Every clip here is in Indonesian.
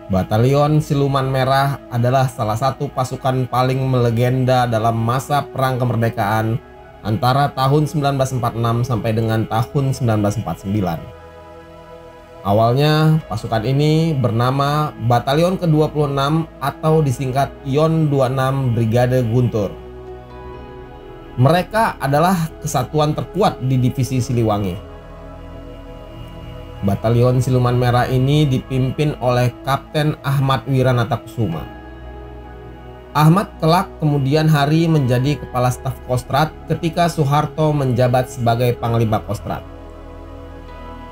Batalion Siluman Merah adalah salah satu pasukan paling melegenda dalam masa Perang Kemerdekaan antara tahun 1946 sampai dengan tahun 1949. Awalnya pasukan ini bernama Batalion ke-26 atau disingkat Yon 26 Brigade Guntur. Mereka adalah kesatuan terkuat di divisi Siliwangi. Batalion Siluman Merah ini dipimpin oleh Kapten Ahmad Wiranatakusuma. Ahmad kelak kemudian hari menjadi Kepala Staf Kostrad ketika Soeharto menjabat sebagai Panglima Kostrad.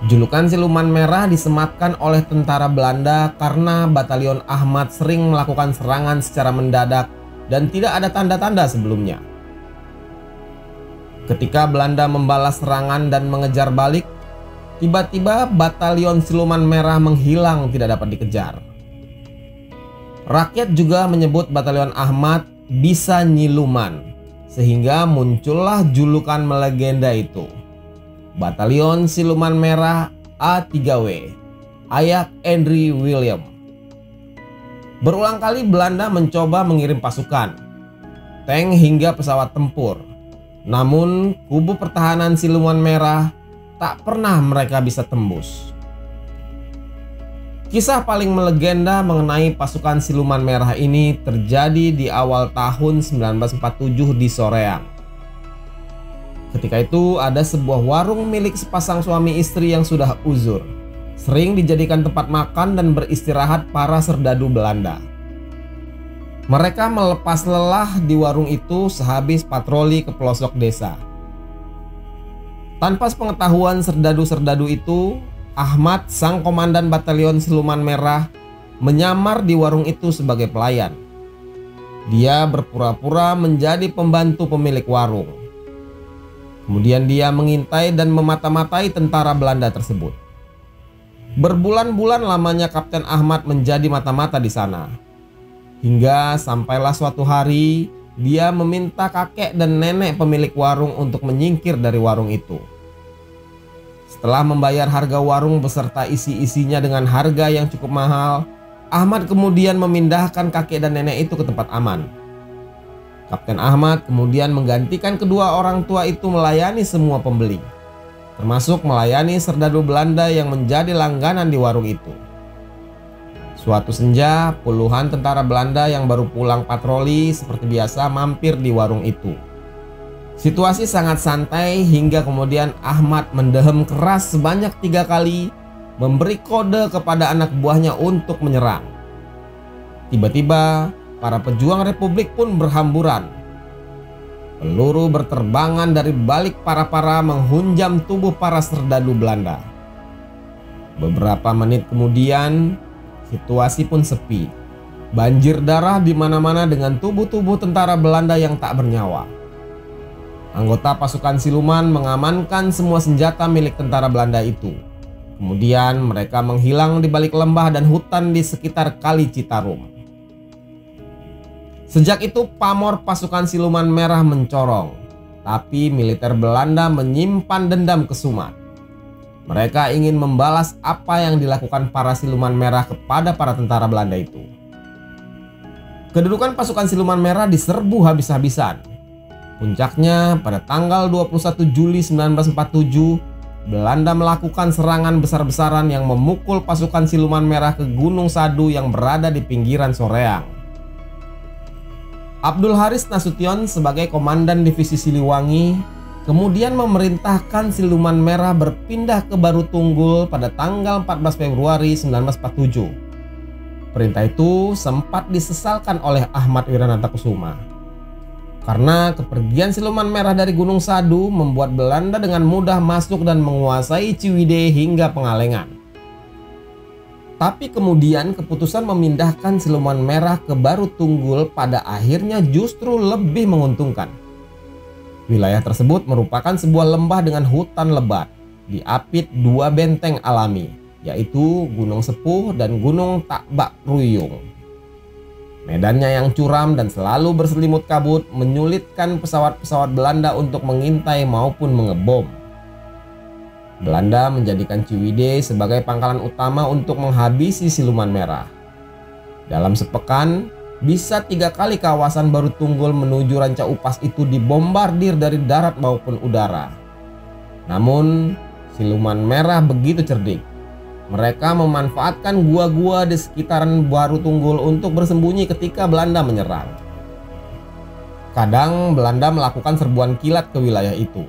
Julukan Siluman Merah disematkan oleh tentara Belanda karena Batalion Ahmad sering melakukan serangan secara mendadak dan tidak ada tanda-tanda sebelumnya. Ketika Belanda membalas serangan dan mengejar balik, tiba-tiba Batalion Siluman Merah menghilang, tidak dapat dikejar. Rakyat juga menyebut Batalion Ahmad bisa nyiluman, sehingga muncullah julukan melegenda itu, Batalion Siluman Merah A3W, Ayak Henry William. Berulang kali Belanda mencoba mengirim pasukan, tank hingga pesawat tempur. Namun kubu pertahanan Siluman Merah tak pernah mereka bisa tembus. Kisah paling melegenda mengenai pasukan Siluman Merah ini terjadi di awal tahun 1947 di Soreang. Ketika itu ada sebuah warung milik sepasang suami istri yang sudah uzur, sering dijadikan tempat makan dan beristirahat para serdadu Belanda. Mereka melepas lelah di warung itu sehabis patroli ke pelosok desa. Tanpa sepengetahuan serdadu-serdadu itu, Ahmad, sang komandan Batalion Siluman Merah, menyamar di warung itu sebagai pelayan. Dia berpura-pura menjadi pembantu pemilik warung. Kemudian dia mengintai dan memata-matai tentara Belanda tersebut. Berbulan-bulan lamanya Kapten Ahmad menjadi mata-mata di sana. Hingga sampailah suatu hari dia meminta kakek dan nenek pemilik warung untuk menyingkir dari warung itu. Setelah membayar harga warung beserta isi-isinya dengan harga yang cukup mahal, Ahmad kemudian memindahkan kakek dan nenek itu ke tempat aman. Kapten Ahmad kemudian menggantikan kedua orang tua itu melayani semua pembeli, termasuk melayani serdadu Belanda yang menjadi langganan di warung itu. Suatu senja, puluhan tentara Belanda yang baru pulang patroli seperti biasa mampir di warung itu. Situasi sangat santai hingga kemudian Ahmad mendehem keras sebanyak 3 kali, memberi kode kepada anak buahnya untuk menyerang. Tiba-tiba para pejuang Republik pun berhamburan. Peluru berterbangan dari balik para-para menghunjam tubuh para serdadu Belanda. Beberapa menit kemudian, situasi pun sepi. Banjir darah di mana-mana dengan tubuh-tubuh tentara Belanda yang tak bernyawa. Anggota pasukan siluman mengamankan semua senjata milik tentara Belanda itu. Kemudian mereka menghilang di balik lembah dan hutan di sekitar Kali Citarum. Sejak itu pamor pasukan Siluman Merah mencorong, tapi militer Belanda menyimpan dendam kesumat. Mereka ingin membalas apa yang dilakukan para Siluman Merah kepada para tentara Belanda itu. Kedudukan pasukan Siluman Merah diserbu habis-habisan. Puncaknya pada tanggal 21 Juli 1947, Belanda melakukan serangan besar-besaran yang memukul pasukan Siluman Merah ke Gunung Sadu yang berada di pinggiran Soreang. Abdul Haris Nasution sebagai komandan divisi Siliwangi kemudian memerintahkan Siluman Merah berpindah ke Baru Tunggul pada tanggal 14 Februari 1947. Perintah itu sempat disesalkan oleh Ahmad Wiranatakusuma. Karena kepergian Siluman Merah dari Gunung Sadu membuat Belanda dengan mudah masuk dan menguasai Ciwidey hingga Pengalengan. Tapi kemudian keputusan memindahkan Siluman Merah ke Baru Tunggul pada akhirnya justru lebih menguntungkan. Wilayah tersebut merupakan sebuah lembah dengan hutan lebat, diapit 2 benteng alami, yaitu Gunung Sepuh dan Gunung Takbak Ruyung. Medannya yang curam dan selalu berselimut kabut menyulitkan pesawat-pesawat Belanda untuk mengintai maupun mengebom. Belanda menjadikan Ciwidey sebagai pangkalan utama untuk menghabisi Siluman Merah. Dalam sepekan, bisa 3 kali kawasan Baru Tunggul menuju Ranca Upas itu dibombardir dari darat maupun udara. Namun, siluman merah begitu cerdik. Mereka memanfaatkan gua-gua di sekitaran Baru Tunggul untuk bersembunyi ketika Belanda menyerang. Kadang Belanda melakukan serbuan kilat ke wilayah itu,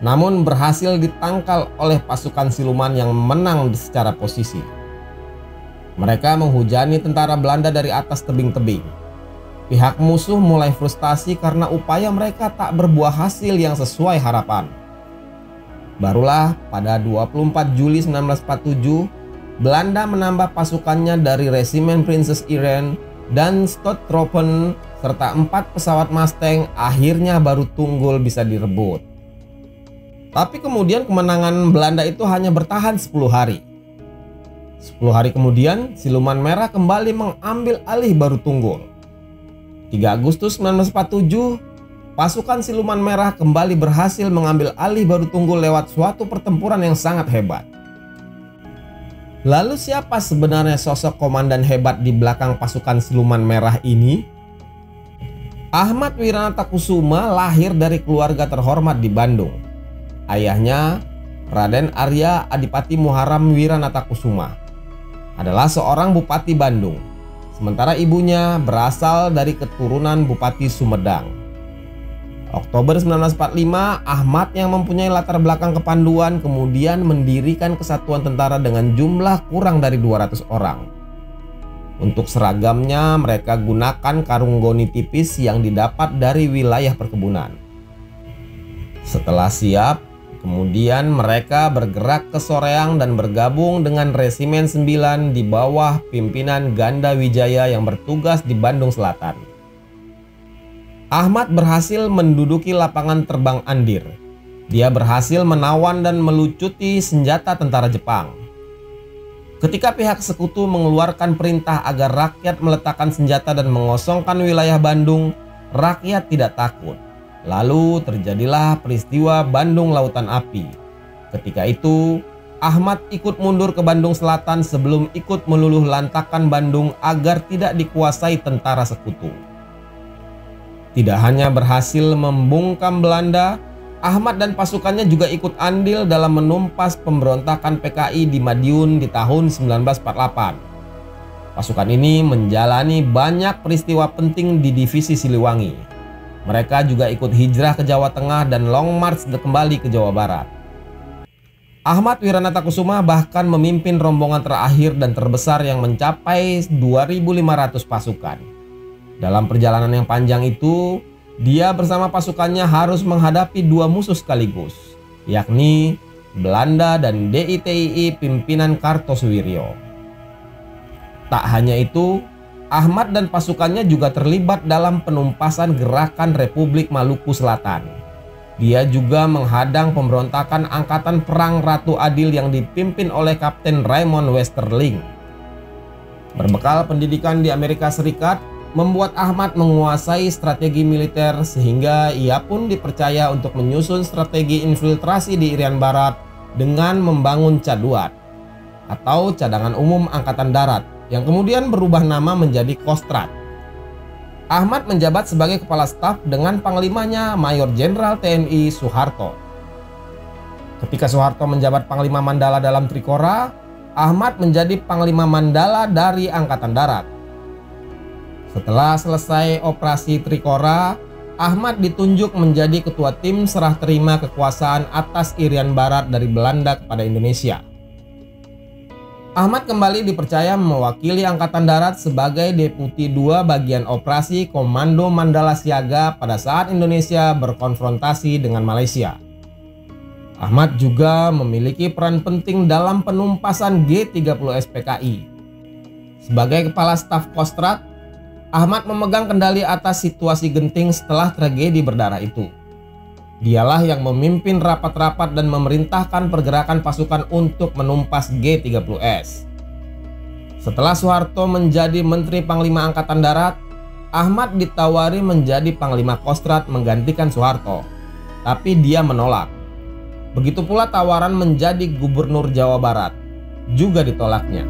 namun berhasil ditangkal oleh pasukan siluman yang menang secara posisi. Mereka menghujani tentara Belanda dari atas tebing-tebing. Pihak musuh mulai frustasi karena upaya mereka tak berbuah hasil yang sesuai harapan. Barulah pada 24 Juli 1947, Belanda menambah pasukannya dari Resimen Prinses Irene dan Stoottroepen serta 4 pesawat Mustang. Akhirnya Baru Tunggul bisa direbut. Tapi kemudian kemenangan Belanda itu hanya bertahan 10 hari. 10 hari kemudian, siluman merah kembali mengambil alih Baru Tunggul. 3 Agustus 1947, pasukan siluman merah kembali berhasil mengambil alih Baru Tunggul lewat suatu pertempuran yang sangat hebat. Lalu siapa sebenarnya sosok komandan hebat di belakang pasukan siluman merah ini? Ahmad Wiranatakusuma lahir dari keluarga terhormat di Bandung. Ayahnya, Raden Arya Adipati Muharam Wiranatakusuma, adalah seorang Bupati Bandung. Sementara ibunya berasal dari keturunan Bupati Sumedang. Oktober 1945, Ahmad yang mempunyai latar belakang kepanduan kemudian mendirikan kesatuan tentara dengan jumlah kurang dari 200 orang. Untuk seragamnya mereka gunakan karung goni tipis yang didapat dari wilayah perkebunan. Setelah siap, kemudian mereka bergerak ke Soreang dan bergabung dengan Resimen 9 di bawah pimpinan Ganda Wijaya yang bertugas di Bandung Selatan. Ahmad berhasil menduduki lapangan terbang Andir. Dia berhasil menawan dan melucuti senjata tentara Jepang. Ketika pihak sekutu mengeluarkan perintah agar rakyat meletakkan senjata dan mengosongkan wilayah Bandung, rakyat tidak takut. Lalu terjadilah peristiwa Bandung Lautan Api. Ketika itu, Ahmad ikut mundur ke Bandung Selatan sebelum ikut meluluh lantakan Bandung agar tidak dikuasai tentara sekutu. Tidak hanya berhasil membungkam Belanda, Ahmad dan pasukannya juga ikut andil dalam menumpas pemberontakan PKI di Madiun di tahun 1948. Pasukan ini menjalani banyak peristiwa penting di divisi Siliwangi. Mereka juga ikut hijrah ke Jawa Tengah dan long march kembali ke Jawa Barat. Ahmad Wiranatakusuma bahkan memimpin rombongan terakhir dan terbesar yang mencapai 2.500 pasukan. Dalam perjalanan yang panjang itu, dia bersama pasukannya harus menghadapi 2 musuh sekaligus, yakni Belanda dan DITII pimpinan Kartosuwiryo. Tak hanya itu, Ahmad dan pasukannya juga terlibat dalam penumpasan gerakan Republik Maluku Selatan. Dia juga menghadang pemberontakan Angkatan Perang Ratu Adil yang dipimpin oleh Kapten Raymond Westerling. Berbekal pendidikan di Amerika Serikat, membuat Ahmad menguasai strategi militer sehingga ia pun dipercaya untuk menyusun strategi infiltrasi di Irian Barat dengan membangun Caduat atau Cadangan Umum Angkatan Darat yang kemudian berubah nama menjadi Kostrad. Ahmad menjabat sebagai kepala staf dengan panglimanya Mayor Jenderal TNI Soeharto. Ketika Soeharto menjabat Panglima Mandala dalam Trikora, Ahmad menjadi Panglima Mandala dari Angkatan Darat. Setelah selesai operasi Trikora, Ahmad ditunjuk menjadi ketua tim serah terima kekuasaan atas Irian Barat dari Belanda kepada Indonesia. Ahmad kembali dipercaya mewakili Angkatan Darat sebagai Deputi 2 Bagian Operasi Komando Mandala Siaga pada saat Indonesia berkonfrontasi dengan Malaysia. Ahmad juga memiliki peran penting dalam penumpasan G30S PKI. Sebagai Kepala Staf Kostrad, Ahmad memegang kendali atas situasi genting setelah tragedi berdarah itu. Dialah yang memimpin rapat-rapat dan memerintahkan pergerakan pasukan untuk menumpas G30S. Setelah Soeharto menjadi Menteri Panglima Angkatan Darat, Ahmad ditawari menjadi Panglima Kostrad menggantikan Soeharto, tapi dia menolak. Begitu pula tawaran menjadi Gubernur Jawa Barat, juga ditolaknya.